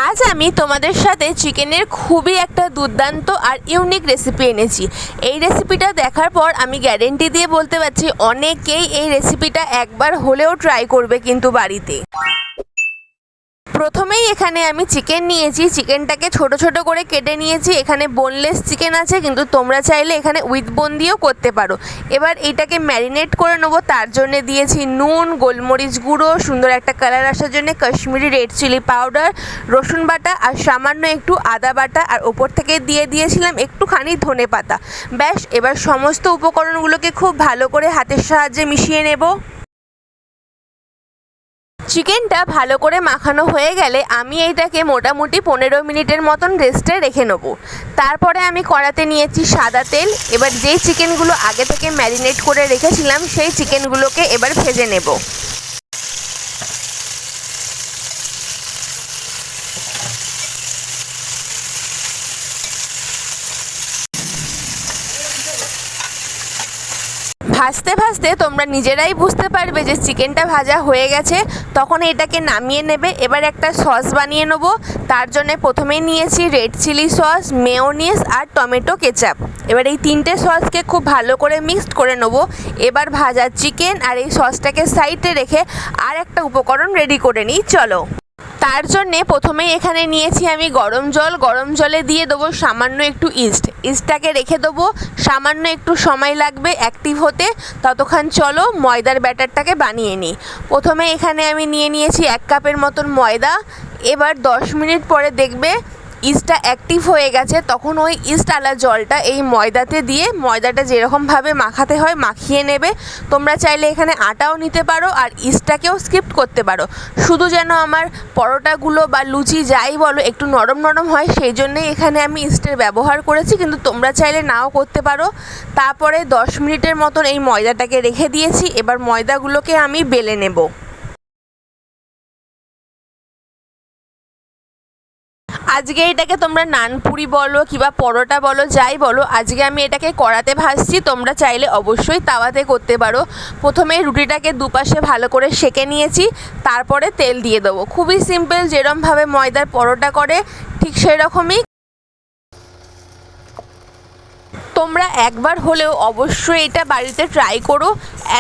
আজ আমি তোমাদের সাথে চিকেনের খুবই একটা দুর্দান্ত আর ইউনিক রেসিপি এনেছি। এই রেসিপিটা দেখার পর আমি গ্যারেন্টি দিয়ে বলতে পারছি অনেকেই এই রেসিপিটা একবার হলেও ট্রাই করবে কিন্তু বাড়িতে। প্রথমেই এখানে আমি চিকেন নিয়েছি, চিকেনটাকে ছোট ছোট করে কেটে নিয়েছি। এখানে বোনলেস চিকেন আছে, কিন্তু তোমরা চাইলে এখানে উইথ বোন দিয়েও করতে পারো। এবার এটাকে ম্যারিনেট করে নেবো। তার জন্য দিয়েছি নুন, গোলমরিচ গুঁড়ো, সুন্দর একটা কালার আসার জন্য কাশ্মীরি রেড চিলি পাউডার, রসুন বাটা আর সামান্য একটু আদা বাটা, আর ওপর থেকে দিয়ে দিয়েছিলাম একটুখানি ধনে পাতা। ব্যাস, এবার সমস্ত উপকরণগুলোকে খুব ভালো করে হাতের সাহায্যে মিশিয়ে নেব। চিকেনটা ভালো করে মাখানো হয়ে গেলে আমি এইটাকে মোটামুটি 15 মিনিটের মতন রেস্টে রেখে নেব। তারপরে আমি কড়াতে নিয়েছি সাদা তেল। এবার যেই চিকেনগুলো আগে থেকে ম্যারিনেট করে রেখেছিলাম সেই চিকেনগুলোকে এবার ভেজে নেব। ভাজতে ভাজতে তোমরা নিজেরাই বুঝতে পারবে যে চিকেনটা ভাজা হয়ে গেছে। তখন এটাকে নামিয়ে নেবে। এবার একটা সস বানিয়ে নেব। তার জন্য প্রথমেই নিয়েছি রেড চিলি সস, মেয়োনিজ আর টমেটো কেচাপ। এবার এই তিনটে সসকে খুব ভালো করে মিক্সড করে নেব। এবার ভাজা চিকেন আর এই সসটাকে সাইডে রেখে আর একটা উপকরণ রেডি করে নিই, চলো। তার জন্যে প্রথমেই এখানে নিয়েছি আমি গরম জল। গরম জলে দিয়ে দেবো সামান্য একটু ইস্টটাকে রেখে দেবো। সামান্য একটু সময় লাগবে অ্যাক্টিভ হতে, ততক্ষণ চলো ময়দার ব্যাটারটাকে বানিয়ে নিই। প্রথমে এখানে আমি নিয়ে নিয়েছি 1 কাপের মতন ময়দা। এবার 10 মিনিট পরে দেখবে ইস্টটা অ্যাক্টিভ হয়ে গেছে। তখন ওই ইস্ট আলা জলটা এই ময়দাতে দিয়ে ময়দাটা যেরকমভাবে মাখাতে হয় মাখিয়ে নেবে। তোমরা চাইলে এখানে আটাও নিতে পারো আর ইস্টটাকেও স্কিপ করতে পারো। শুধু যেন আমার পরোটাগুলো বা লুচি যাই বলো একটু নরম নরম হয়, সেই জন্যেই এখানে আমি ইস্টের ব্যবহার করেছি, কিন্তু তোমরা চাইলে নাও করতে পারো। তারপরে 10 মিনিটের মতন এই ময়দাটাকে রেখে দিয়েছি। এবার ময়দাগুলোকে আমি বেলে নেব। আজকে এটাকে তোমরা নানপুরি বলো কিংবা পরোটা বলো, যাই বলো, আজকে আমি এটাকে কড়াতে ভাজছি। তোমরা চাইলে অবশ্যই তাওয়াতে করতে পারো। প্রথমে রুটিটাকে দুপাশে ভালো করে সেঁকে নিয়েছি, তারপরে তেল দিয়ে দেবো। খুবই সিম্পল, যেরকমভাবে ময়দার পরোটা করে ঠিক সেরকমই। তোমরা একবার হলেও অবশ্যই এটা বাড়িতে ট্রাই করো,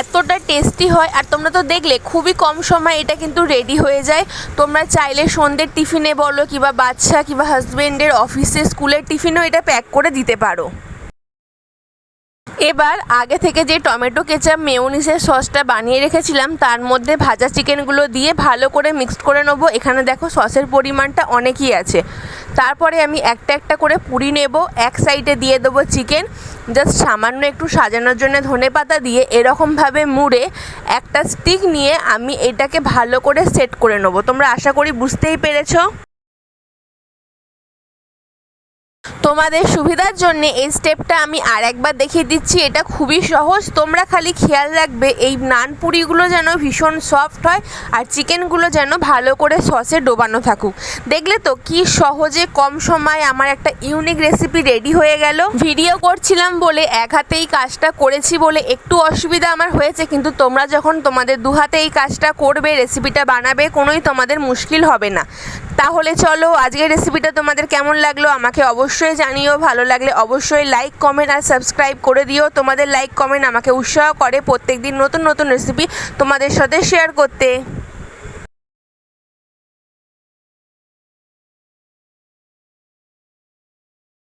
এতটা টেস্টি হয়। আর তোমরা তো দেখলে খুবই কম সময় এটা কিন্তু রেডি হয়ে যায়। তোমরা চাইলে সন্ধ্যের টিফিনে বলো কিংবা বাচ্চা কিংবা হাজব্যান্ডের অফিসে স্কুলের টিফিনেও এটা প্যাক করে দিতে পারো। এবার আগে থেকে যে টমেটো কেচাপ মেয়োনিজের সসটা বানিয়ে রেখেছিলাম তার মধ্যে ভাজা চিকেনগুলো দিয়ে ভালো করে মিক্সড করে নেব। এখানে দেখো সসের পরিমাণটা অনেকই আছে। তারপরে আমি একটা একটা করে পুরি নেব। এক সাইডে দিয়ে দেবো চিকেন, জাস্ট সামান্য একটু সাজানোর জন্য ধনেপাতা দিয়ে এরকমভাবে মুড়ে একটা স্টিক নিয়ে আমি এটাকে ভালো করে সেট করে নেব। তোমরা আশা করি বুঝতেই পেরেছো। তোমাদের সুবিধার জন্য এই স্টেপটা আমি আর একবার দেখিয়ে দিচ্ছি। এটা খুবই সহজ। তোমরা খালি খেয়াল রাখবে এই নানপুরিগুলো যেন ভীষণ সফট হয় আর চিকেনগুলো যেন ভালো করে সসে ডোবানো থাকুক। দেখলে তো কি সহজে কম সময়ে আমার একটা ইউনিক রেসিপি রেডি হয়ে গেল। ভিডিও করছিলাম বলে এক হাতে এই কাজটা করেছি বলে একটু অসুবিধা আমার হয়েছে, কিন্তু তোমরা যখন তোমাদের দু হাতে এই কাজটা করবে, রেসিপিটা বানাবে, কোনোই তোমাদের মুশকিল হবে না। তাহলে চলো, আজকের রেসিপিটা তোমাদের কেমন লাগলো আমাকে অবশ্যই জানিও। ভালো লাগলে অবশ্যই লাইক, কমেন্ট আর সাবস্ক্রাইব করে দিও। তোমাদের লাইক কমেন্ট আমাকে উৎসাহ করে প্রত্যেকদিন নতুন নতুন রেসিপি তোমাদের সাথে শেয়ার করতে।